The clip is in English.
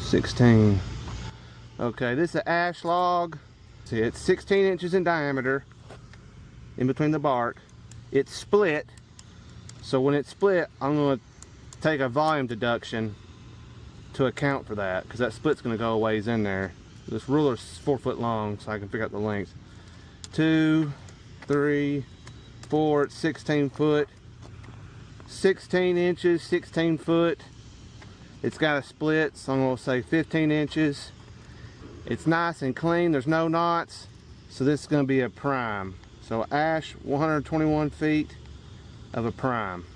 16. Okay, this is an ash log. See, it's 16 inches in diameter in between the bark. It's split, so when it's split, I'm going to take a volume deduction to account for that, because that split's going to go a ways in there. This ruler's 4 foot long, so I can figure out the length. 2, 3, 4, it's 16 foot. 16 inches, 16 foot. It's got a split, so I'm going to say 15 inches. It's nice and clean, there's no knots, so this is going to be a prime. So ash, 121 feet of a prime.